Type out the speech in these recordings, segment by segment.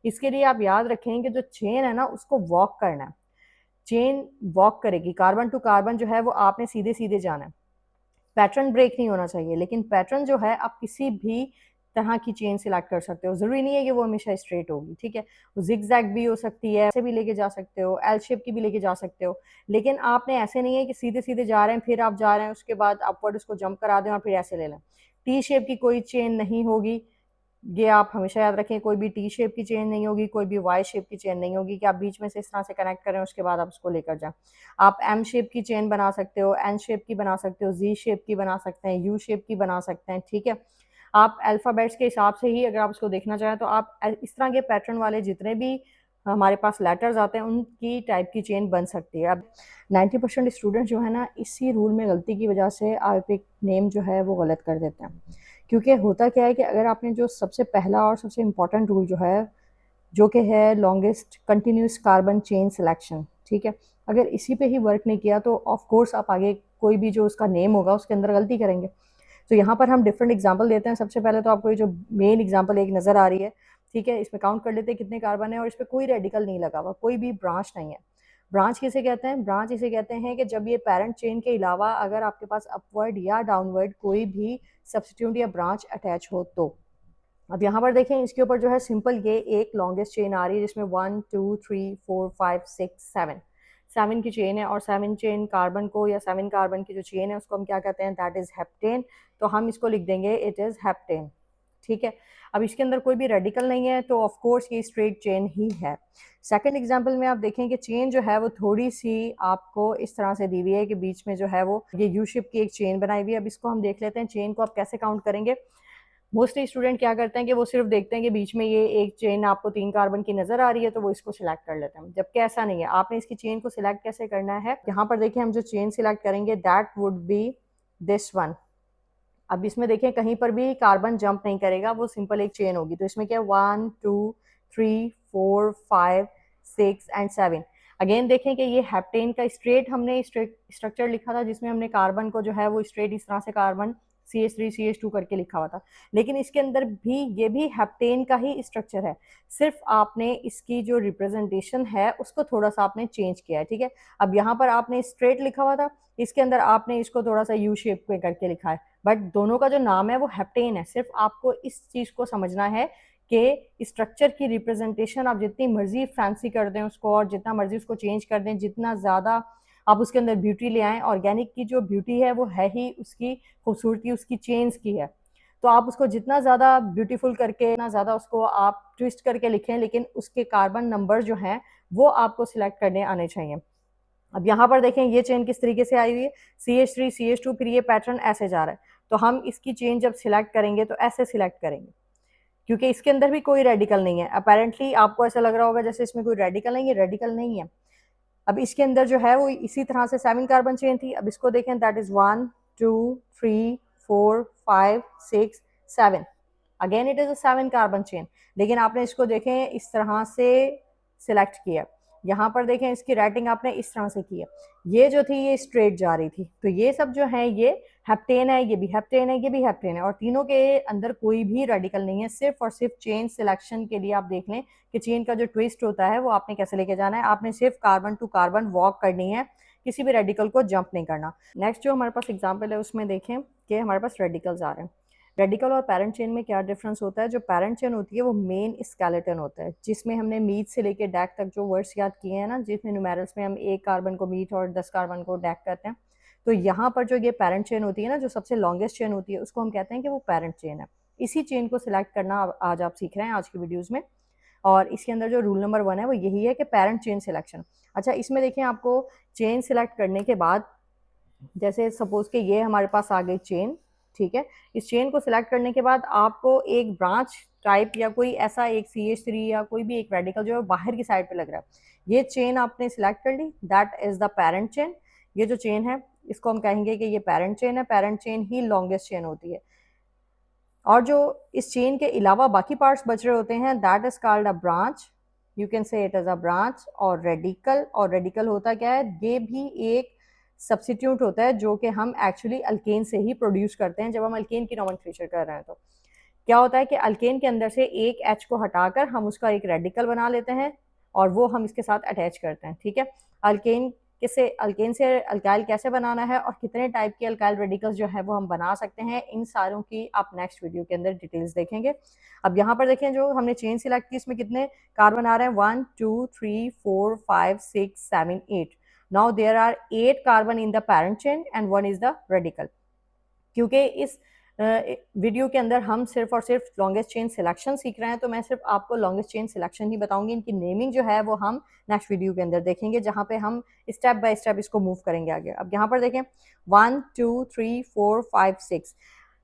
इसके लिए आप याद रखें कि जो चेन है ना उसको वॉक करना है, चेन वॉक करेगी, कार्बन टू कार्बन जो है वो आपने सीधे सीधे जाना है, पैटर्न ब्रेक नहीं होना चाहिए। लेकिन पैटर्न जो है आप किसी भी तरह की चेन सिलेक्ट कर सकते हो, जरूरी नहीं है कि वो हमेशा स्ट्रेट होगी, ठीक है, वो जिग जैग भी हो सकती है, ऐसे भी लेके जा सकते हो, एल शेप की भी लेके जा सकते हो। लेकिन आपने ऐसे नहीं है कि सीधे सीधे जा रहे हैं फिर आप जा रहे हैं उसके बाद अपवर्ड उसको जंप करा दें और फिर ऐसे ले लें। टी शेप की कोई चेन नहीं होगी, ये आप हमेशा याद रखें, कोई भी टी शेप की चेन नहीं होगी, कोई भी वाई शेप की चेन नहीं होगी कि आप बीच में से इस तरह से कनेक्ट करें उसके बाद आप उसको लेकर जाएं। आप एम शेप की चेन बना सकते हो, एन शेप की बना सकते हो, जी शेप की बना सकते हैं, यू शेप की बना सकते हैं, ठीक है। आप अल्फ़ाबेट्स के हिसाब से ही अगर आप उसको देखना चाहें तो आप इस तरह के पैटर्न वाले जितने भी हमारे पास लेटर्स आते हैं उनकी टाइप की चेन बन सकती है। अब 90% स्टूडेंट जो है ना इसी रूल में गलती की वजह से आरपिक नेम जो है वो गलत कर देते हैं। क्योंकि होता क्या है कि अगर आपने जो सबसे पहला और सबसे इम्पॉर्टेंट रूल जो है, जो कि है longest continuous carbon chain selection, ठीक है, अगर इसी पे ही वर्क नहीं किया तो ऑफ कोर्स आप आगे कोई भी जो उसका नेम होगा उसके अंदर गलती करेंगे। तो यहाँ पर हम डिफरेंट एग्जांपल देते हैं। सबसे पहले तो आपको ये जो मेन एग्जांपल एक नज़र आ रही है, ठीक है, इसमें काउंट कर लेते हैं कितने कार्बन है और इस पर कोई रेडिकल नहीं लगा हुआ, कोई भी ब्रांच नहीं है। ब्रांच किसे कहते हैं? ब्रांच इसे कहते हैं कि जब ये पेरेंट चेन के अलावा अगर आपके पास अपवर्ड या डाउनवर्ड कोई भी सब्सटीट्यूट या ब्रांच अटैच हो तो। अब यहाँ पर देखें इसके ऊपर जो है सिंपल ये एक लॉन्गेस्ट चेन आ रही है जिसमें 1 2 3 4 5 6 7 7 की चेन है और 7 चेन कार्बन को या 7 कार्बन की जो चेन है उसको हम क्या कहते हैं? That is heptane. तो हम इसको लिख देंगे इट इज हेप्टेन, ठीक है। अब इसके अंदर कोई भी रेडिकल नहीं है तो ऑफ कोर्स ये स्ट्रेट चेन ही है। सेकंड एग्जांपल में आप देखें कि चेन जो है वो थोड़ी सी आपको इस तरह से दी हुई है कि बीच में जो है वो ये यू शेप की एक चेन बनाई हुई है। अब इसको हम देख लेते हैं चेन को आप कैसे काउंट करेंगे। मोस्टली स्टूडेंट क्या करते हैं कि वो सिर्फ देखते हैं कि बीच में ये एक चेन आपको 3 कार्बन की नजर आ रही है तो वो इसको सिलेक्ट कर लेते हैं, जबकि ऐसा नहीं है। आपने इसकी चेन को सिलेक्ट कैसे करना है, यहाँ पर देखिए हम जो चेन सिलेक्ट करेंगे that would be this one. अब इसमें देखें कहीं पर भी कार्बन जंप नहीं करेगा, वो सिंपल एक चेन होगी। तो इसमें क्या 1 2 3 4 5 6 एंड 7। अगेन देखें कि ये हेप्टेन का स्ट्रेट हमने स्ट्रक्चर लिखा था जिसमें हमने कार्बन को जो है वो स्ट्रेट इस तरह से कार्बन CH3 CH2 करके लिखा हुआ था। लेकिन इसके अंदर भी ये भी हेप्टेन का ही स्ट्रक्चर है, सिर्फ आपने इसकी जो रिप्रेजेंटेशन है उसको थोड़ा सा आपने चेंज किया है, ठीक है। अब यहाँ पर आपने स्ट्रेट लिखा हुआ था, इसके अंदर आपने इसको थोड़ा सा यू शेप में करके लिखा है, बट दोनों का जो नाम है वो हेप्टेन है। सिर्फ आपको इस चीज को समझना है कि स्ट्रक्चर की रिप्रेजेंटेशन आप जितनी मर्जी फैंसी कर दें उसको और जितना मर्जी उसको चेंज कर दें, जितना ज्यादा आप उसके अंदर ब्यूटी ले आए, ऑर्गेनिक की जो ब्यूटी है वो है ही उसकी खूबसूरती उसकी चेंज की है। तो आप उसको जितना ज्यादा ब्यूटीफुल करके इतना ज्यादा उसको आप ट्विस्ट करके लिखें, लेकिन उसके कार्बन नंबर जो हैं वो आपको सिलेक्ट करने आने चाहिए। अब यहाँ पर देखें ये चेन किस तरीके से आई हुई है, CH3 CH2, फिर ये पैटर्न ऐसे जा रहा है। तो हम इसकी चेन जब सिलेक्ट करेंगे तो ऐसे सिलेक्ट करेंगे क्योंकि इसके अंदर भी कोई रेडिकल नहीं है। अपेरेंटली आपको ऐसा लग रहा होगा जैसे इसमें कोई रेडिकल नहीं है, रेडिकल नहीं है। अब इसके अंदर जो है वो इसी तरह से 7 कार्बन चेन थी। अब इसको देखें that is 1 2 3 4 5 6 7। Again it is a 7 carbon chain, लेकिन आपने इसको देखें इस तरह से सिलेक्ट किया। यहाँ पर देखें इसकी राइटिंग आपने इस तरह से की है, ये जो थी ये स्ट्रेट जा रही थी। तो ये सब जो है ये हेप्टेन है, ये भी हेप्टेन है, ये भी हेप्टेन है, और तीनों के अंदर कोई भी रेडिकल नहीं है। सिर्फ और सिर्फ चेन सिलेक्शन के लिए आप देख लें कि चेन का जो ट्विस्ट होता है वो आपने कैसे लेके जाना है। आपने सिर्फ कार्बन टू कार्बन वॉक करनी है, किसी भी रेडिकल को जंप नहीं करना। नेक्स्ट जो हमारे पास एग्जाम्पल है उसमें देखें कि हमारे पास रेडिकल्स आ रहे हैं। रेडिकल और पैरेंट चेन में क्या डिफरेंस होता है? जो पैरेंट चेन होती है वो मेन स्केलेटन होता है जिसमें हमने मीट से लेके डैक तक जो वर्ड्स याद किए हैं ना, जिसमें न्यूमेरल्स में हम 1 कार्बन को मीट और 10 कार्बन को डैक कहते हैं। तो यहाँ पर जो ये पैरेंट चेन होती है ना, जो सबसे लॉन्गेस्ट चेन होती है, उसको हम कहते हैं कि वो पैरेंट चेन है। इसी चेन को सिलेक्ट करना आज आप सीख रहे हैं आज की वीडियोज़ में। और इसके अंदर जो रूल नंबर 1 है वो यही है कि पैरेंट चेन सिलेक्शन। अच्छा, इसमें देखें आपको चेन सिलेक्ट करने के बाद जैसे सपोज कि ये हमारे पास आ गई चेन, ठीक है। इस चेन को सिलेक्ट करने के बाद आपको एक ब्रांच टाइप या कोई ऐसा एक CH3 या कोई भी एक रेडिकल जो है बाहर की साइड पे लग रहा है, ये चेन आपने सिलेक्ट कर ली, that is the parent chain. ये जो चेन है इसको हम कहेंगे कि ये पेरेंट चेन है। पेरेंट चेन ही लॉन्गेस्ट चेन होती है, और जो इस चेन के अलावा बाकी पार्ट्स बच रहे होते हैं that is called a branch. You can say it is a branch. और रेडिकल, और रेडिकल होता क्या है? ये भी एक सब्सिट्यूट होता है जो कि हम एक्चुअली अल्केन से ही प्रोड्यूस करते हैं जब हम अल्केन की नोमेनक्लेचर कर रहे हैं। तो क्या होता है कि अल्केन के अंदर से एक एच को हटाकर हम उसका एक रेडिकल बना लेते हैं और वो हम इसके साथ अटैच करते हैं। ठीक है, अल्केन से अल्काइल कैसे बनाना है और कितने टाइप के अल्काइल रेडिकल्स जो है वो हम बना सकते हैं, इन सारों की आप नेक्स्ट वीडियो के अंदर डिटेल्स देखेंगे। अब यहाँ पर देखें, जो हमने चेन सिलेक्ट की इसमें कितने कार्बन आ रहे हैं, 1 2 3 4 5 6 7 8। Now there are 8 carbon in the parent chain and 1 is the radical. क्योंकि इस वीडियो के अंदर हम सिर्फ और सिर्फ लॉन्गेस्ट चेन सिलेक्शन सीख रहे हैं, तो मैं सिर्फ आपको लॉन्गेस्ट चेन सिलेक्शन ही बताऊंगी। इनकी नेमिंग जो है वो हम नेक्स्ट वीडियो के अंदर देखेंगे, जहां पे हम स्टेप बाय स्टेप इसको मूव करेंगे आगे। अब यहाँ पर देखें 1 2 3 4 5 6,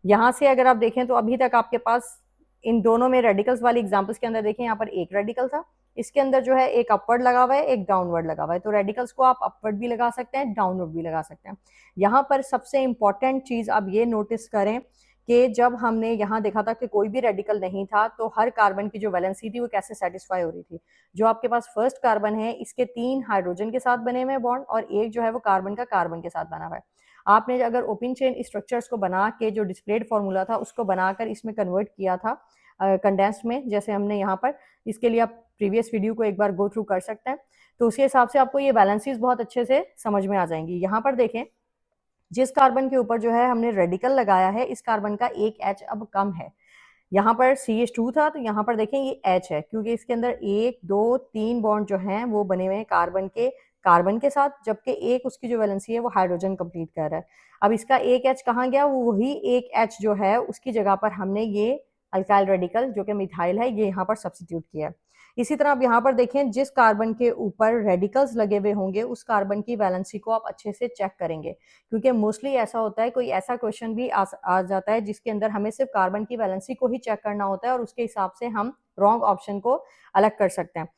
यहाँ से अगर आप देखें तो अभी तक आपके पास इन दोनों में रेडिकल्स वाली एग्जाम्पल्स के अंदर देखें, यहाँ पर एक रेडिकल था, इसके अंदर जो है एक अपवर्ड लगा हुआ है, एक डाउनवर्ड लगा हुआ है। तो रेडिकल्स को आप अपवर्ड भी लगा सकते हैं, डाउनवर्ड भी लगा सकते हैं। यहाँ पर सबसे इंपॉर्टेंट चीज आप ये नोटिस करें कि जब हमने यहाँ देखा था कि कोई भी रेडिकल नहीं था, तो हर कार्बन की जो वैलेंसी थी वो कैसे सेटिस्फाई हो रही थी। जो आपके पास फर्स्ट कार्बन है, इसके 3 हाइड्रोजन के साथ बने हुए बॉन्ड और एक जो है वो कार्बन का कार्बन के साथ बना हुआ है। आपने अगर ओपन चेन स्ट्रक्चर्स को बना के जो डिस्प्लेड फॉर्मूला था उसको बनाकर इसमें कन्वर्ट किया था कंडेंस्ड में, जैसे हमने यहाँ पर, इसके लिए आप प्रीवियस वीडियो को एक बार गो थ्रू कर सकते हैं, तो उसी हिसाब से आपको ये बैलेंसेस बहुत अच्छे से समझ में आ जाएंगी। यहाँ पर देखें, जिस कार्बन के ऊपर जो है हमने रेडिकल लगाया है, इस कार्बन का एक एच अब कम है। यहाँ पर CH2 था, तो यहाँ पर देखें ये H है, क्योंकि इसके अंदर 1 2 3 बॉन्ड जो हैं वो बने हुए हैं कार्बन के साथ, जबकि एक उसकी जो वैलेंसी है वो हाइड्रोजन कंप्लीट कर रहा है। अब इसका एक H कहाँ गया, वो वही एक H जो है उसकी जगह पर हमने ये अल्काइल रेडिकल जो कि मिथाइल है ये यहाँ पर सब्सिट्यूट किया है। इसी तरह आप यहाँ पर देखें, जिस कार्बन के ऊपर रेडिकल्स लगे हुए होंगे उस कार्बन की वैलेंसी को आप अच्छे से चेक करेंगे, क्योंकि मोस्टली ऐसा होता है, कोई ऐसा क्वेश्चन भी आ जाता है जिसके अंदर हमें सिर्फ कार्बन की वैलेंसी को ही चेक करना होता है और उसके हिसाब से हम रॉन्ग ऑप्शन को अलग कर सकते हैं।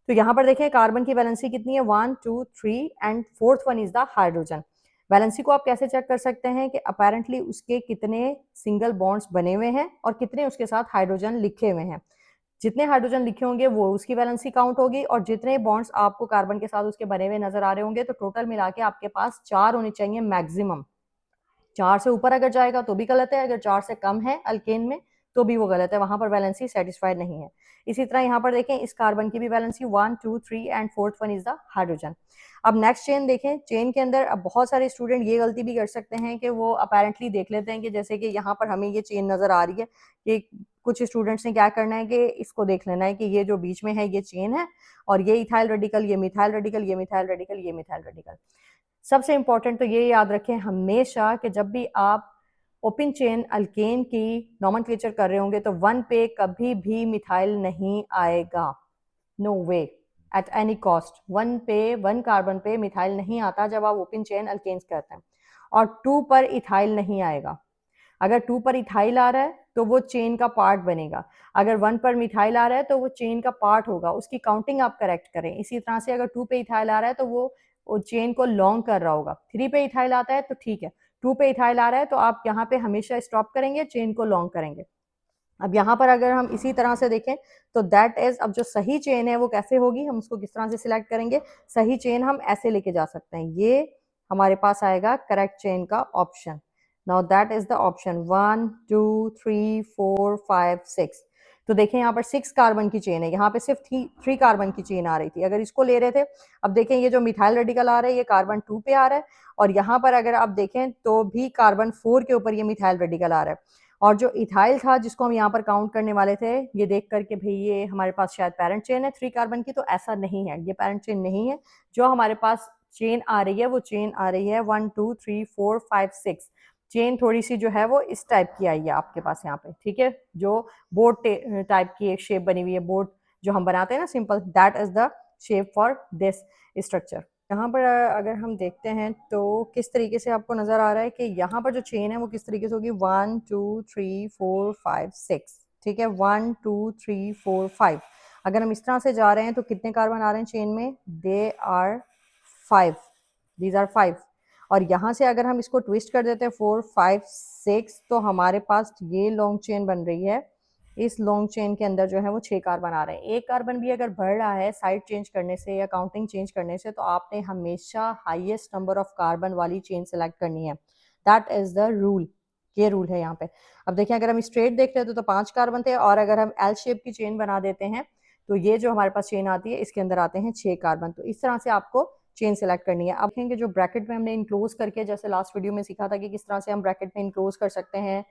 तो यहाँ पर देखें कार्बन की वैलेंसी कितनी है, 1 2 3 and fourth one is the hydrogen. Valency को आप कैसे चेक कर सकते हैं कि अपेरेंटली उसके कितने सिंगल बॉन्ड्स बने हुए हैं और कितने उसके साथ हाइड्रोजन लिखे हुए हैं। जितने हाइड्रोजन लिखे होंगे वो उसकी वैलेंसी काउंट होगी, और जितने बॉन्ड्स आपको कार्बन के साथ उसके बने हुए नजर आ रहे होंगे, तो टोटल मिला के आपके पास 4 होने चाहिए मैक्सिमम। 4 से ऊपर अगर जाएगा तो भी गलत है, अगर 4 से कम है अल्केन में तो भी वो गलत है, वहां पर वैलेंसी सेटिस्फाइड नहीं है। इसी तरह यहाँ पर देखें, इस कार्बन की भी valency 1 2 3 and fourth one is the hydrogen. अब नेक्स्ट चेन देखें, चेन के अंदर अब बहुत सारे स्टूडेंट ये गलती भी कर सकते हैं कि वो अपेरेंटली देख लेते हैं कि जैसे कि यहाँ पर हमें ये चेन नजर आ रही है, कि कुछ स्टूडेंट्स ने क्या करना है कि इसको देख लेना है कि ये जो बीच में है ये चेन है और ये इथाइल रेडिकल, ये मिथाइल रेडिकल, ये मिथाइल रेडिकल, ये मिथाइल रेडिकल। सबसे इंपॉर्टेंट तो ये याद रखें हमेशा कि जब भी आप ओपन चेन अल्केन की नॉमेनक्लेचर कर रहे होंगे तो 1 पे कभी भी मिथाइल नहीं आएगा, no way, at any cost. 1 carbon पे मिथाइल नहीं आता जब आप ओपन चेन अल्केन्स करते हैं, और 2 पर इथाइल नहीं आएगा। अगर 2 पर इथाइल आ रहा है तो वो चेन का पार्ट बनेगा, अगर 1 पर मिथाइल आ रहा है तो वो चेन का पार्ट होगा, उसकी काउंटिंग आप करेक्ट करें। इसी तरह से अगर 2 पे इथाइल आ रहा है तो वो चेन को लॉन्ग कर रहा होगा। 3 पे इथाइल आता है तो ठीक है, 2 पे इथाइल आ रहा है तो आप यहाँ पे हमेशा स्टॉप करेंगे, चेन को लॉन्ग करेंगे। अब यहाँ पर अगर हम इसी तरह से देखें तो दैट इज, अब जो सही चेन है वो कैसे होगी, हम उसको किस तरह से सिलेक्ट करेंगे। सही चेन हम ऐसे लेके जा सकते हैं, ये हमारे पास आएगा करेक्ट चेन का option. Now that is the option 1 2 3 4 5 6। तो देखें यहाँ पर 6 कार्बन की चेन है, यहाँ पे सिर्फ 3 कार्बन की चेन आ रही थी, अगर इसको ले रहे थे। अब देखें ये जो मिथाइल रेडिकल आ रहा है ये कार्बन 2 पे आ रहा है, और यहाँ पर अगर आप देखें तो भी कार्बन 4 के ऊपर ये मिथाइल रेडिकल आ रहा है। और जो इथाइल था जिसको हम यहाँ पर काउंट करने वाले थे, ये देख करके भाई ये हमारे पास शायद पैरेंट चेन है 3 कार्बन की, तो ऐसा नहीं है, ये पैरेंट चेन नहीं है। जो हमारे पास चेन आ रही है वो चेन आ रही है 1 2 3 4 5 6। चेन थोड़ी सी जो है वो इस टाइप की आई है आपके पास यहाँ पे, ठीक है, जो बोट टाइप की एक शेप बनी हुई है, बोट जो हम बनाते हैं ना simple, that is the shape for this structure. यहाँ पर अगर हम देखते हैं तो किस तरीके से आपको नजर आ रहा है कि यहाँ पर जो चेन है वो किस तरीके से होगी, 1 2 3 4 5 6, ठीक है, 1 2 3 4 5। अगर हम इस तरह से जा रहे हैं तो कितने कार्बन आ रहे हैं चेन में, दे आर 5, दीज आर 5। और यहाँ से अगर हम इसको ट्विस्ट कर देते हैं 4 5 6, तो हमारे पास ये लॉन्ग चेन बन रही है। इस लॉन्ग चेन के अंदर जो है वो 6 कार्बन आ रहे हैं। एक कार्बन भी अगर बढ़ रहा है साइड चेंज करने से या काउंटिंग चेंज करने से, तो आपने हमेशा हाईएस्ट नंबर ऑफ कार्बन वाली चेन सेलेक्ट करनी है, दैट इज द रूल। ये रूल है यहाँ पे। अब देखिए अगर हम स्ट्रेट देखते हैं तो 5 कार्बन थे, और अगर हम एल शेप की चेन बना देते हैं तो ये जो हमारे पास चेन आती है इसके अंदर आते हैं 6 कार्बन। तो इस तरह से आपको चेन सेलेक्ट करनी है। अब देखेंगे जो ब्रैकेट में हमने इनक्लोज करके, जैसे लास्ट वीडियो में सीखा था कि किस तरह से हम ब्रैकेट में इनक्लोज कर सकते हैं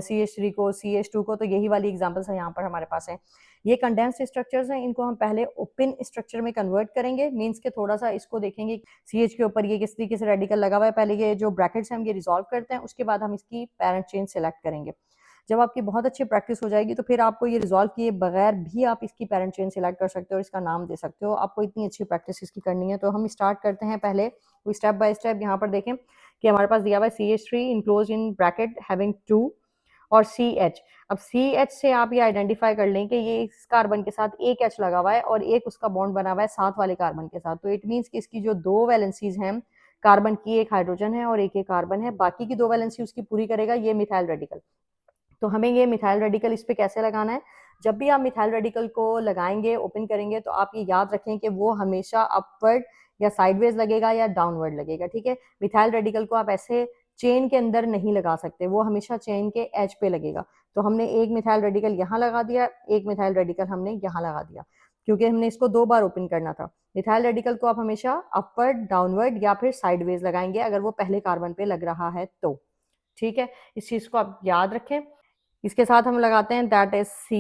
CH3 को, CH2 को, तो यही वाली एग्जांपल्स है यहाँ पर हमारे पास है। ये कंडेंस्ड स्ट्रक्चर्स हैं, इनको हम पहले ओपन स्ट्रक्चर में कन्वर्ट करेंगे, मीन्स के थोड़ा सा इसको देखेंगे CH के ऊपर ये किस तरीके से रेडिकल लगा हुआ है। पहले ये जो ब्रैकेट्स हैं हम ये रिजॉल्व करते हैं, उसके बाद हम इसकी पैरेंट चेन सेलेक्ट करेंगे। जब आपकी बहुत अच्छी प्रैक्टिस हो जाएगी तो फिर आपको ये रिजॉल्व किए बगैर भी आप इसकी पैरेंट चेन सेलेक्ट कर सकते हो और इसका नाम दे सकते हो। आपको इतनी अच्छी प्रैक्टिस इसकी करनी है। तो हम स्टार्ट करते हैं पहले स्टेप बाय स्टेप। यहाँ पर देखें कि हमारे पास दिया हुआ है CH3 enclose in bracket having 2 और CH। अब CH से आप ये आइडेंटिफाई कर लें कि ये इस कार्बन के साथ एक H लगा हुआ है और एक उसका बॉन्ड बना हुआ है साथ वाले कार्बन के साथ। तो इट मीन्स कि इसकी जो 2 वैलेंसीज हैं कार्बन की, एक हाइड्रोजन है और एक कार्बन है, बाकी की 2 वैलेंसी उसकी पूरी करेगा ये मिथाइल रेडिकल। तो हमें ये मिथाइल रेडिकल इस पे कैसे लगाना है? जब भी आप मिथाइल रेडिकल को लगाएंगे, ओपन करेंगे, तो आप ये याद रखें कि वो हमेशा अपवर्ड या साइडवेज लगेगा या डाउनवर्ड लगेगा। ठीक है, मिथाइल रेडिकल को आप ऐसे चेन के अंदर नहीं लगा सकते, वो हमेशा चेन के एज पे लगेगा। तो हमने एक मिथाइल रेडिकल यहाँ लगा दिया, एक मिथाइल रेडिकल हमने यहाँ लगा दिया, क्योंकि हमने इसको 2 बार ओपन करना था। मिथाइल रेडिकल को आप हमेशा अपवर्ड, डाउनवर्ड या फिर साइडवेज लगाएंगे अगर वो पहले कार्बन पे लग रहा है तो। ठीक है, इस चीज को आप याद रखें। इसके साथ हम लगाते हैं दैट इज C,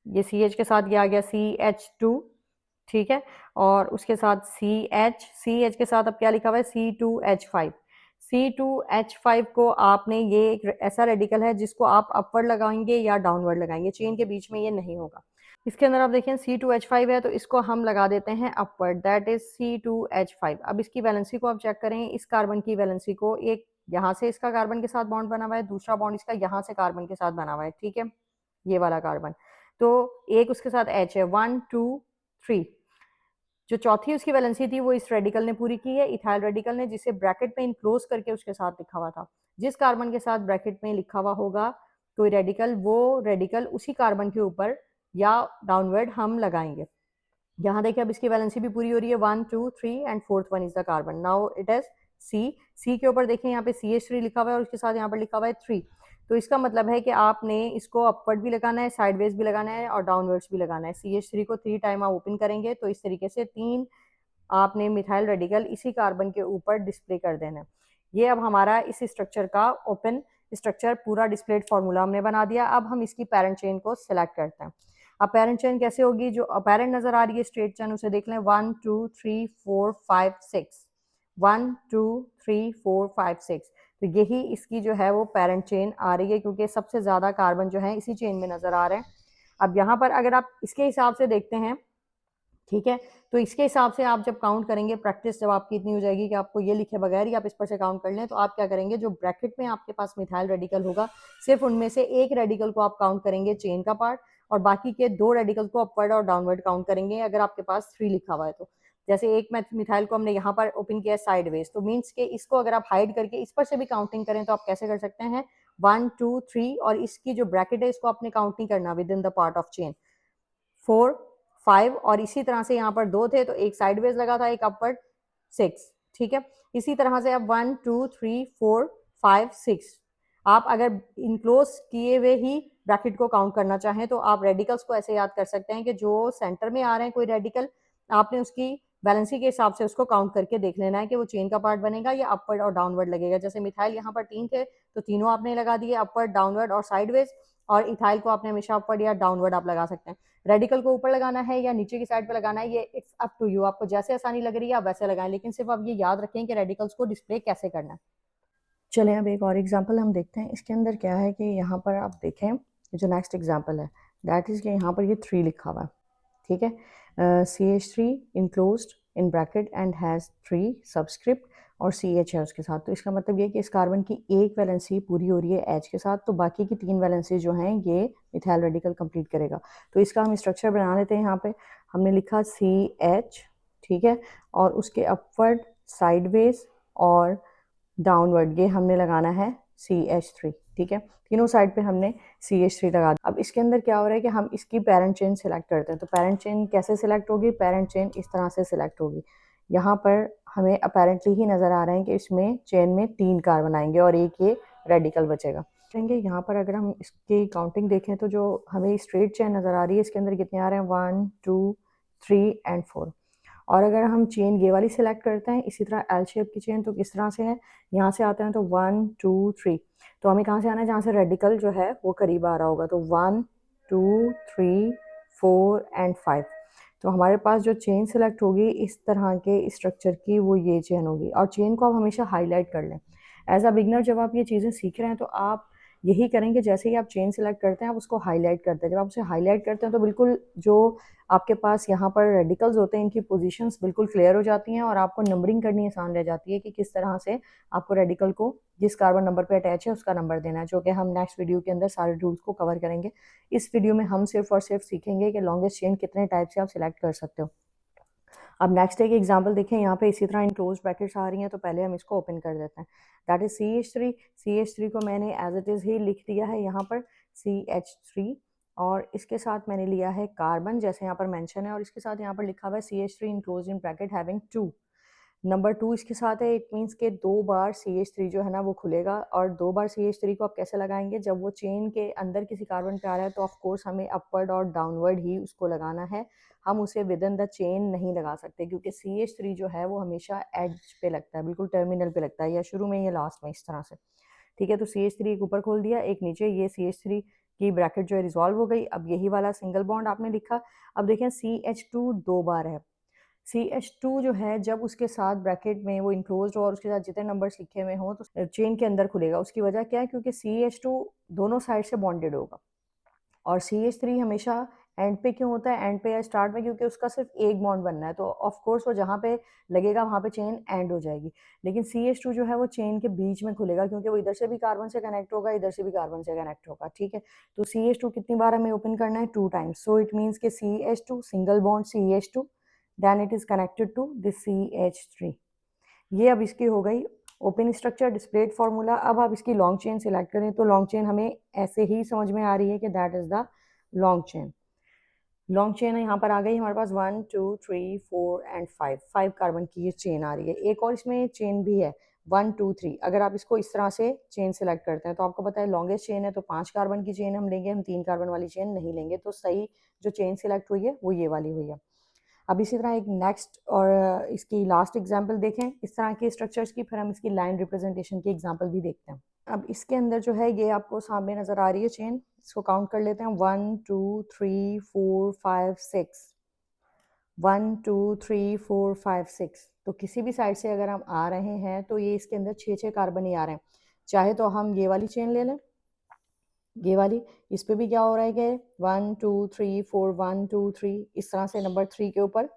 ये CH के साथ ये आ गया CH2। ठीक है, और उसके साथ CH के साथ अब क्या लिखा हुआ है C2H5। C2H5 को आपने, ये एक ऐसा रेडिकल है जिसको आप अपवर्ड लगाएंगे या डाउनवर्ड लगाएंगे, चेन के बीच में ये नहीं होगा। इसके अंदर आप देखें C2H5 है तो इसको हम लगा देते हैं अपवर्ड, दैट इज C2H5। अब इसकी वैलेंसी को आप चेक करें, इस कार्बन की वैलेंसी को, एक यहाँ से इसका कार्बन के साथ बॉन्ड बना हुआ है, दूसरा बॉन्ड इसका यहाँ से कार्बन के साथ बना हुआ है। ठीक है, ये वाला कार्बन, तो एक उसके साथ H है, 1 2 3। जो चौथी उसकी वैलेंसी थी वो इस रेडिकल ने पूरी की है, इथाइल रेडिकल ने, जिसे ब्रैकेट में इनक्लोज करके उसके साथ लिखा हुआ था। जिस कार्बन के साथ ब्रैकेट में लिखा हुआ होगा कोई रेडिकल, वो रेडिकल उसी कार्बन के ऊपर या डाउनवर्ड हम लगाएंगे। यहाँ देखिए अब इसकी वैलेंसी भी पूरी हो रही है, 1 2 3 and fourth one is the carbon. Now it is C के ऊपर देखिए यहाँ पे CH3 लिखा हुआ है और उसके साथ यहाँ पर लिखा हुआ है 3। तो इसका मतलब है कि आपने इसको अपवर्ड भी लगाना है, साइडवेज भी लगाना है और डाउनवर्ड्स भी लगाना है। CH3 को 3 टाइम आप ओपन करेंगे तो इस तरीके से 3 आपने मिथाइल रेडिकल इसी कार्बन के ऊपर डिस्प्ले कर देना है। ये अब हमारा इस स्ट्रक्चर का ओपन स्ट्रक्चर पूरा डिस्प्लेड फार्मूला हमने बना दिया। अब हम इसकी पैरेंट चेन को सिलेक्ट करते हैं। अब पैरेंट चेन कैसे होगी? जो अपेरेंट नजर आ रही है स्ट्रेट चेन उसे देख लें, 1 2 3 4 5 6, 1 2 3 4 5 6। तो यही इसकी जो है वो पैरेंट चेन आ रही है, क्योंकि सबसे ज्यादा कार्बन जो है इसी चेन में नजर आ रहे हैं। अब यहाँ पर अगर आप इसके हिसाब से देखते हैं, ठीक है, तो इसके हिसाब से आप जब काउंट करेंगे, प्रैक्टिस जब आपकी इतनी हो जाएगी कि आपको ये लिखे बगैर ही आप इस पर से काउंट कर लें, तो आप क्या करेंगे, जो ब्रैकेट में आपके पास मिथाइल रेडिकल होगा सिर्फ उनमें से एक रेडिकल को आप काउंट करेंगे चेन का पार्ट, और बाकी के 2 रेडिकल को अपवर्ड और डाउनवर्ड काउंट करेंगे अगर आपके पास 3 लिखा हुआ है तो। जैसे एक मिथाइल को हमने यहाँ पर ओपन किया साइडवेज, तो मीन्स के इसको अगर आप हाइड करके इस पर से भी काउंटिंग करें तो आप कैसे कर सकते हैं, 1 2 3, और इसकी जो ब्रैकेट है इसको आपने काउंट नहीं करना with in the part of chain, 4 5, और इसी तरह से यहाँ पर 2 थे तो एक साइडवेज लगा था, एक अपवर्ड, 6। ठीक है, इसी तरह से अब 1 2 3 4 5 6 आप अगर इनक्लोज किए हुए ही ब्रैकेट को काउंट करना चाहें तो आप रेडिकल्स को ऐसे याद कर सकते हैं कि जो सेंटर में आ रहे हैं कोई रेडिकल, आपने उसकी बैलेंसी के हिसाब से उसको काउंट करके देख लेना है कि वो चेन का पार्ट बनेगा या अपवर्ड और डाउनवर्ड लगेगा। जैसे मिथाइल यहाँ पर 3 थे तो तीनों आपने लगा दिए, अपवर्ड, डाउनवर्ड और साइडवेज, और इथाइल को आपने हमेशा अपवर्ड या डाउनवर्ड आप लगा सकते हैं। रेडिकल को ऊपर लगाना है या नीचे की साइड पे लगाना है, ये इट्स अप टू यू, आपको जैसे आसानी लग रही है आप वैसे लगाएं, लेकिन सिर्फ आप ये याद रखें कि रेडिकल्स को डिस्प्ले कैसे करना है। चलें अब एक और एग्जांपल हम देखते हैं। इसके अंदर क्या है कि यहाँ पर आप देखें, जो नेक्स्ट एग्जांपल है दैट इज कि यहाँ पर ये 3 लिखा हुआ है। ठीक है, CH3 enclosed in bracket and has 3 subscript और CH है उसके साथ। तो इसका मतलब ये कि इस कार्बन की एक वैलेंसी पूरी हो रही है H के साथ, तो बाकी की 3 वैलेंसी जो हैं ये मिथाइल रेडिकल कंप्लीट करेगा। तो इसका हम स्ट्रक्चर बना लेते हैं। यहाँ पे हमने लिखा CH, ठीक है, और उसके अपवर्ड, साइडवेज और डाउनवर्ड ये हमने लगाना है CH3। ठीक है, तीनों साइड पे हमने CH3 लगा दिया। अब इसके अंदर क्या हो रहा है कि हम इसकी पैरेंट चेन सिलेक्ट करते हैं। तो पैरेंट चेन कैसे सिलेक्ट होगी? पैरेंट चेन इस तरह से सिलेक्ट होगी। यहाँ पर हमें अपेरेंटली ही नज़र आ रहे हैं कि इसमें चेन में 3 कार्बन आएंगे और एक ये रेडिकल बचेगा। कहेंगे यहाँ पर अगर हम इसकी काउंटिंग देखें तो जो हमें स्ट्रेट चेन नज़र आ रही है इसके अंदर कितने आ रहे हैं, 1 2 3 एंड 4। और अगर हम चेन ये वाली सिलेक्ट करते हैं इसी तरह एल शेप की चेन, तो किस तरह से है, यहाँ से आते हैं तो 1 2 3, तो हमें कहाँ से आना है, जहाँ से रेडिकल जो है वो करीब आ रहा होगा, तो 1 2 3 4 एंड 5। तो हमारे पास जो चेन सिलेक्ट होगी इस तरह के स्ट्रक्चर की वो ये चेन होगी। और चेन को आप हमेशा हाईलाइट कर लें। एज अ बिगनर जब आप ये चीज़ें सीख रहे हैं तो आप यही करेंगे, जैसे ही आप चेन सेलेक्ट करते हैं आप उसको हाईलाइट करते हैं। जब आप उसे हाईलाइट करते हैं तो बिल्कुल जो आपके पास यहाँ पर रेडिकल्स होते हैं इनकी पोजीशंस बिल्कुल क्लियर हो जाती हैं और आपको नंबरिंग करनी आसान रह जाती है कि किस तरह से आपको रेडिकल को जिस कार्बन नंबर पे अटैच है उसका नंबर देना है, जो कि हम नेक्स्ट वीडियो के अंदर सारे रूल्स को कवर करेंगे। इस वीडियो में हम सिर्फ और सिर्फ सीखेंगे कि लॉन्गेस्ट चेन कितने टाइप से आप सिलेक्ट कर सकते हो। अब नेक्स्ट एक एग्जांपल देखें, यहाँ पे इसी तरह इन क्लोज ब्रैकेट्स आ रही हैं, तो पहले हम इसको ओपन कर देते हैं। That is CH3। CH3 को मैंने एज इट इज़ ही लिख दिया है यहाँ पर CH3, और इसके साथ मैंने लिया है कार्बन जैसे यहाँ पर मेंशन है, और इसके साथ यहाँ पर लिखा हुआ है CH3 enclose in bracket having 2। Number 2 इसके साथ है, इट मीन्स के 2 बार CH3 जो है ना वो खुलेगा। और 2 बार CH3 को आप कैसे लगाएंगे, जब वो चेन के अंदर किसी कार्बन पे आ रहा है तो ऑफ कोर्स हमें अपवर्ड और डाउनवर्ड ही उसको लगाना है, हम उसे विद इन द चेन नहीं लगा सकते, क्योंकि CH3 जो है वो हमेशा एज पे लगता है, बिल्कुल टर्मिनल पे लगता है, या शुरू में या लास्ट में, इस तरह से। ठीक है, तो CH3 एक ऊपर खोल दिया, एक नीचे, ये CH3 की ब्रैकेट जो है रिजॉल्व हो गई। अब यही वाला सिंगल बॉन्ड आपने लिखा। अब देखें CH2 2 बार है। CH2 जो है जब उसके साथ ब्रैकेट में वो इनक्लोज्ड हो और उसके साथ जितने नंबर्स लिखे हुए हों तो चेन के अंदर खुलेगा। उसकी वजह क्या है, क्योंकि CH2 दोनों साइड से बॉन्डेड होगा। और CH3 हमेशा एंड पे क्यों होता है, एंड पे या स्टार्ट में, क्योंकि उसका सिर्फ एक बॉन्ड बनना है, तो ऑफ कोर्स वो जहाँ पे लगेगा वहाँ पे चेन एंड हो जाएगी। लेकिन CH2 जो है वो चेन के बीच में खुलेगा, क्योंकि वो इधर से भी कार्बन से कनेक्ट होगा, इधर से भी कार्बन से कनेक्ट होगा। ठीक है, तो CH2 कितनी बार हमें ओपन करना है, 2 टाइम्स। सो इट मीन्स के CH2 single bond CH2, then it is connected to this CH3। ये अब इसकी हो गई ओपन स्ट्रक्चर डिस्प्लेड फार्मूला। अब आप इसकी लॉन्ग चेन सिलेक्ट करें तो लॉन्ग चेन हमें ऐसे ही समझ में आ रही है कि that is the long chain. Long chain है, यहाँ पर आ गई हमारे पास 1 2 3 4 एंड 5, 5 कार्बन की ये चेन आ रही है। एक और इसमें चेन भी है 1 2 3। अगर आप इसको इस तरह से चेन सेलेक्ट करते हैं तो आपको पता है लॉन्गेस्ट चेन है तो 5 कार्बन की चेन हम लेंगे, हम 3 कार्बन वाली चेन नहीं लेंगे। तो सही जो चेन सेलेक्ट हुई है वो ये वाली हुई है। अब इसी तरह एक नेक्स्ट और इसकी लास्ट एग्जांपल देखें इस तरह के स्ट्रक्चर्स की, फिर हम इसकी लाइन रिप्रेजेंटेशन की एग्जांपल भी देखते हैं। अब इसके अंदर जो है ये आपको सामने नज़र आ रही है चेन, इसको काउंट कर लेते हैं 1 2 3 4 5 6, 1 2 3 4 5 6। तो किसी भी साइड से अगर हम आ रहे हैं तो ये इसके अंदर 6 कार्बन ही आ रहे हैं। चाहे तो हम ये वाली चेन ले लें, ये वाली, इस पे भी क्या हो रहा है कि 1 2 3 4 1 2 3, इस तरह से नंबर 3 के ऊपर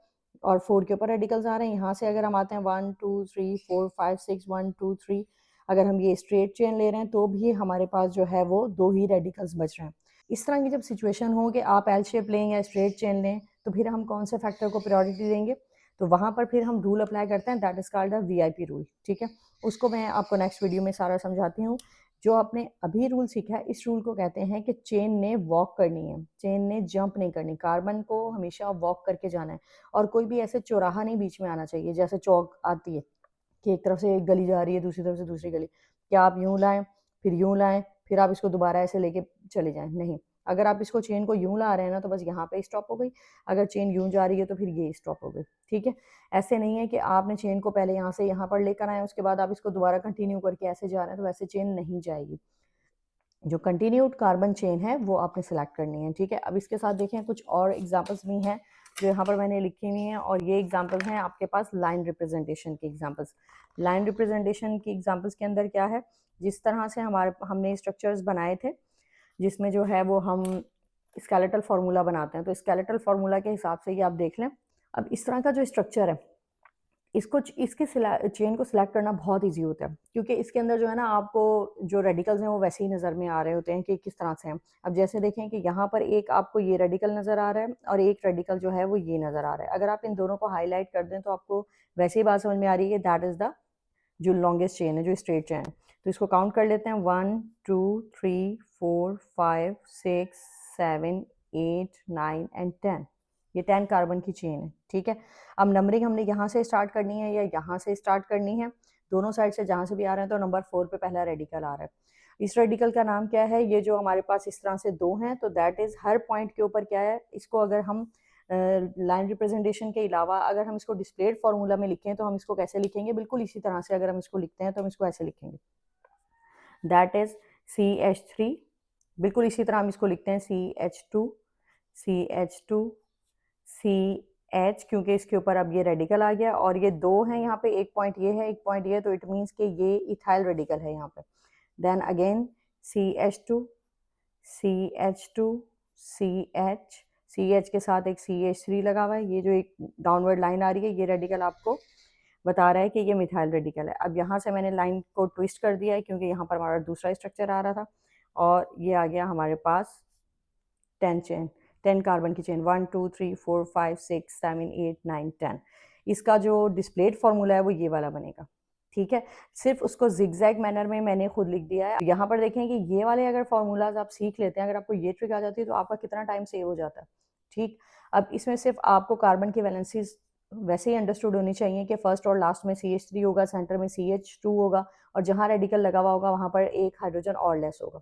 और 4 के ऊपर रेडिकल्स आ रहे हैं। यहाँ से अगर हम आते हैं 1 2 3 4 5 6 1 2 3, अगर हम ये स्ट्रेट चेन ले रहे हैं तो भी हमारे पास जो है वो 2 ही रेडिकल्स बच रहे हैं। इस तरह की जब सिचुएशन हो कि आप एल शेप लें या स्ट्रेट चेन लें, तो फिर हम कौन से फैक्टर को प्रायोरिटी देंगे, तो वहाँ पर फिर हम रूल अप्लाई करते हैं, that is called a VIP rule. ठीक है, उसको मैं आपको नेक्स्ट वीडियो में सारा समझाती हूँ। जो आपने अभी रूल सीखा है इस रूल को कहते हैं कि चेन ने वॉक करनी है, चेन ने जंप नहीं करनी, कार्बन को हमेशा वॉक करके जाना है। और कोई भी ऐसे चौराहा नहीं बीच में आना चाहिए, जैसे चौक आती है कि एक तरफ से एक गली जा रही है दूसरी तरफ से दूसरी गली, क्या आप यूं लाएं फिर यूं लाएं फिर आप इसको दोबारा ऐसे लेके चले जाएं, नहीं। अगर आप इसको चेन को यूं ला रहे हैं ना तो बस यहाँ पे स्टॉप हो गई, अगर चेन यूं जा रही है तो फिर ये स्टॉप हो गई। ठीक है, ऐसे नहीं है कि आपने चेन को पहले यहाँ से यहाँ पर लेकर आए उसके बाद आप इसको दोबारा कंटिन्यू करके ऐसे जा रहे हैं, तो वैसे चेन नहीं जाएगी। जो कंटिन्यूड कार्बन चेन है वो आपने सेलेक्ट करनी है। ठीक है, अब इसके साथ देखें कुछ और एग्जांपल्स भी हैं जो यहाँ पर मैंने लिखी हुई हैं, और ये एग्जांपल्स हैं आपके पास लाइन रिप्रेजेंटेशन की एग्जांपल्स। लाइन रिप्रेजेंटेशन की एग्जांपल्स के अंदर क्या है, जिस तरह से हमने स्ट्रक्चर्स बनाए थे जिसमें जो है वो हम स्केलेटल फार्मूला बनाते हैं, तो स्केलेटल फार्मूला के हिसाब से ये आप देख लें। अब इस तरह का जो स्ट्रक्चर है इसको इसके चेन को सिलेक्ट करना बहुत इजी होता है, क्योंकि इसके अंदर जो है ना आपको जो रेडिकल्स हैं वो वैसे ही नज़र में आ रहे होते हैं कि किस तरह से हैं। अब जैसे देखें कि यहाँ पर एक आपको ये रेडिकल नज़र आ रहा है और एक रेडिकल जो है वो ये नज़र आ रहा है। अगर आप इन दोनों को हाईलाइट कर दें तो आपको वैसे ही बात समझ में आ रही है, दैट इज़ द जो लॉन्गेस्ट चेन है, जो स्ट्रेट चेन है। तो इसको काउंट कर लेते हैं 1 2 3 4 5 6 7 8 9 एंड 10। ये 10 कार्बन की चेन है। ठीक है, अब नंबरिंग हमने यहाँ से स्टार्ट करनी है या यहाँ से स्टार्ट करनी है, दोनों साइड से जहाँ से भी आ रहे हैं, तो नंबर 4 पे पहला रेडिकल आ रहा है। इस रेडिकल का नाम क्या है? ये जो हमारे पास इस तरह से 2 हैं, तो दैट इज़ हर पॉइंट के ऊपर क्या है, इसको अगर हम लाइन रिप्रेजेंटेशन के अलावा अगर हम इसको डिस्प्लेड फार्मूला में लिखें तो हम इसको कैसे लिखेंगे? बिल्कुल इसी तरह से अगर हम इसको लिखते हैं तो हम इसको ऐसे लिखेंगे, दैट इज़ CH3। बिल्कुल इसी तरह हम इसको लिखते हैं CH2, CH2, CH, क्योंकि इसके ऊपर अब ये रेडिकल आ गया और ये 2 हैं यहाँ पे, एक पॉइंट ये है, एक पॉइंट ये, तो इट मीन्स कि ये इथाइल रेडिकल है यहाँ पे। Then again CH2, CH2, CH, CH के साथ एक CH3 लगा हुआ है। ये जो एक डाउनवर्ड लाइन आ रही है, ये रेडिकल आपको बता रहा है कि ये मिथाइल रेडिकल है। अब यहाँ से मैंने लाइन को ट्विस्ट कर दिया है क्योंकि यहाँ पर हमारा दूसरा स्ट्रक्चर आ रहा था और ये आ गया हमारे पास 10 कार्बन की चेन, 1 2 3 4 5 6 7 8 9 10। इसका जो डिस्प्लेड फार्मूला है वो ये वाला बनेगा, ठीक है। सिर्फ उसको जिगजैग मैनर में मैंने खुद लिख दिया है। यहाँ पर देखें कि ये वाले अगर फार्मूलाज आप सीख लेते हैं, अगर आपको ये ट्रिक आ जाती है तो आपका कितना टाइम सेव हो जाता है, ठीक। अब इसमें सिर्फ आपको कार्बन की वैलेंसीज वैसे ही अंडरस्टूड होनी चाहिए कि फर्स्ट और लास्ट में CH3 होगा, सेंटर में CH2 होगा और जहाँ रेडिकल लगा हुआ होगा वहाँ पर एक हाइड्रोजन और लेस होगा।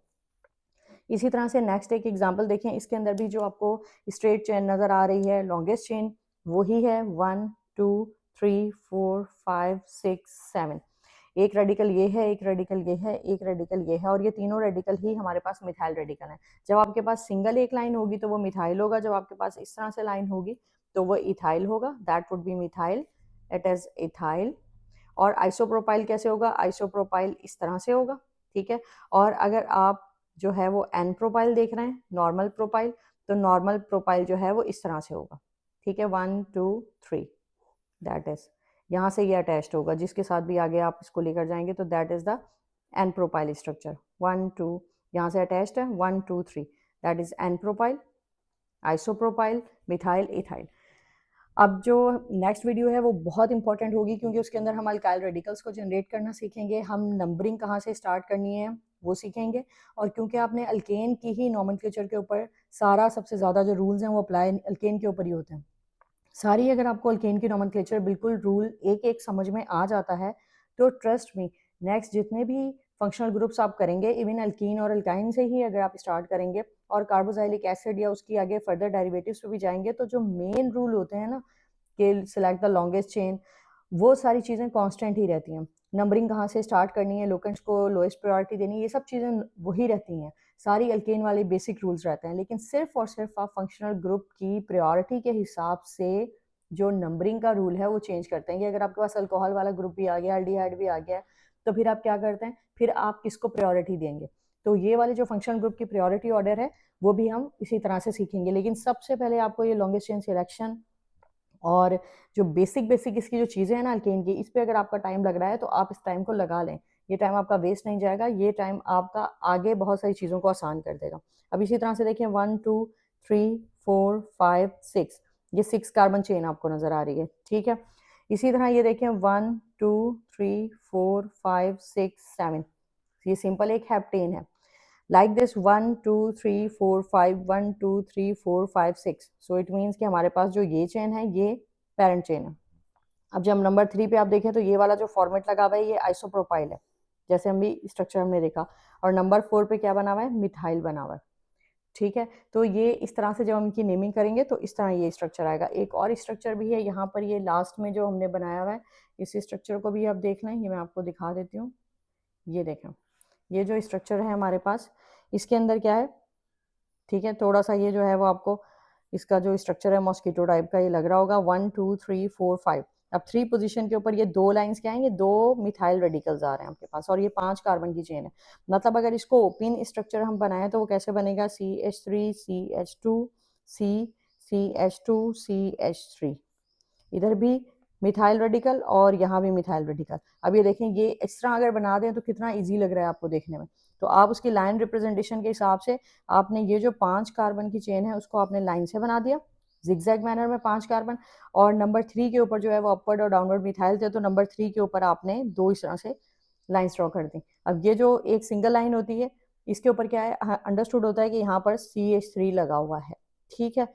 इसी तरह से नेक्स्ट एक एग्जांपल देखें, इसके अंदर भी जो आपको स्ट्रेट चेन नज़र आ रही है, लॉन्गेस्ट चेन वही है, 1 2 3 4 5 6 7। एक रेडिकल ये है, एक रेडिकल ये है, एक रेडिकल ये है और ये तीनों रेडिकल ही हमारे पास मिथाइल रेडिकल है। जब आपके पास सिंगल एक लाइन होगी तो वो मिथाइल होगा, जब आपके पास इस तरह से लाइन होगी तो वो इथाइल होगा, that would be methyl, it is ethyl. और आइसोप्रोपाइल कैसे होगा? आइसोप्रोपाइल इस तरह से होगा, ठीक है। और अगर आप जो है वो एन प्रोपाइल देख रहे हैं, नॉर्मल प्रोपाइल, तो नॉर्मल प्रोपाइल जो है वो इस तरह से होगा, ठीक है, 1 2 3, दैट इज यहाँ से ये अटैच्ड होगा, जिसके साथ भी आगे आप इसको लेकर जाएंगे तो that is the n propyl structure. 1 2 यहाँ से अटैच्ड है, 1 2 3, that is n propyl, isopropyl, methyl, ethyl. अब जो नेक्स्ट वीडियो है वो बहुत इंपॉर्टेंट होगी क्योंकि उसके अंदर हम अल्काइल रेडिकल्स को जनरेट करना सीखेंगे, हम नंबरिंग कहाँ से स्टार्ट करनी है वो सीखेंगे। और क्योंकि आपने अल्केन की ही नॉमेनक्लेचर के ऊपर सारा सबसे ज़्यादा जो रूल्स हैं वो अप्लाई अल्केन के ऊपर ही होते हैं सारी, अगर आपको अल्केन की नॉमेनक्लेचर बिल्कुल रूल एक एक समझ में आ जाता है तो ट्रस्ट मी नेक्स्ट जितने भी फंक्शनल ग्रुप्स आप करेंगे, इवन अल्कीन और अल्काइन से ही अगर आप स्टार्ट करेंगे और कार्बोक्सिलिक एसिड या उसकी आगे फर्दर डेरिवेटिव्स पे भी जाएंगे, तो जो मेन रूल होते हैं ना कि सिलेक्ट द लॉन्गेस्ट चेन, वो सारी चीज़ें कांस्टेंट ही रहती हैं। नंबरिंग कहाँ से स्टार्ट करनी है, लोकेंट्स को लोएस्ट प्रायोरिटी देनी, ये सब चीज़ें वही रहती हैं, सारी अल्केन वाले बेसिक रूल्स रहते हैं। लेकिन सिर्फ और सिर्फ आप फंक्शनल ग्रुप की प्रायोरिटी के हिसाब से जो नंबरिंग का रूल है वो चेंज करते हैं कि अगर आपके पास अल्कोहल वाला ग्रुप भी आ गया, एल्डिहाइड भी आ गया, तो फिर आप क्या करते हैं, फिर आप किसको प्रायोरिटी देंगे। तो ये वाले जो फंक्शनल ग्रुप की प्रायोरिटी ऑर्डर है वो भी हम इसी तरह से सीखेंगे। लेकिन सबसे पहले आपको ये लॉन्गेस्ट चेन सिलेक्शन और जो बेसिक बेसिक इसकी जो चीज़ें हैं ना अल्केन की, इस पर अगर आपका टाइम लग रहा है तो आप इस टाइम को लगा लें, ये टाइम आपका वेस्ट नहीं जाएगा, ये टाइम आपका आगे बहुत सारी चीज़ों को आसान कर देगा। अब इसी तरह से देखिए 1 2 3 4 5 6, ये 6 कार्बन चेन आपको नज़र आ रही है, ठीक है। इसी तरह ये देखें 1 2 3 4 5 6 7, ये सिंपल एक हेप्टेन है। like this 1 2 3 4 5 1 2 3 4 5 6, so it means कि हमारे पास जो ये चेन है ये पेरेंट चेन है। अब जब नंबर 3 पे आप देखें तो ये वाला जो फॉर्मेट लगा हुआ है ये आइसोप्रोपाइल है, जैसे हम भी स्ट्रक्चर हमने देखा, और नंबर 4 पे क्या बना हुआ है, मिथाइल बना हुआ है, ठीक है। तो ये इस तरह से जब हम इनकी नेमिंग करेंगे तो इस तरह ये स्ट्रक्चर आएगा। एक और स्ट्रक्चर भी है यहाँ पर, ये लास्ट में जो हमने बनाया हुआ है, इस स्ट्रक्चर को भी आप देख लें, ये मैं आपको दिखा देती हूँ। ये देखें, ये जो स्ट्रक्चर है हमारे पास, इसके अंदर क्या है, ठीक है, थोड़ा सा ये जो है वो आपको इसका जो स्ट्रक्चर है मॉस्किटो टाइप का ये लग रहा होगा, 1 2 3 4 5। अब 3 पोजीशन के ऊपर ये 2 लाइंस क्या हैं, ये 2 मिथाइल रेडिकल्स आ रहे हैं आपके पास और ये 5 कार्बन की चेन है। मतलब अगर इसको ओपन स्ट्रक्चर हम बनाएं तो वो कैसे बनेगा, CH3 CH2 C CH2 CH3, इधर भी मिथाइल रेडिकल और यहाँ भी मिथाइल रेडिकल। अब ये देखें, ये इस तरह अगर बना दें तो कितना इजी लग रहा है आपको देखने में। तो आप उसकी लाइन रिप्रेजेंटेशन के हिसाब से आपने ये जो 5 कार्बन की चेन है उसको आपने लाइन से बना दिया जिगजैग मैनर में 5 कार्बन, और नंबर 3 के ऊपर जो है वो अपवर्ड और डाउनवर्ड मिथाइल थे, तो नंबर 3 के ऊपर आपने 2 इस तरह से लाइन ड्रॉ कर दी। अब ये जो एक सिंगल लाइन होती है इसके ऊपर क्या है, अंडरस्टूड होता है कि यहाँ पर CH3 लगा हुआ है, ठीक है।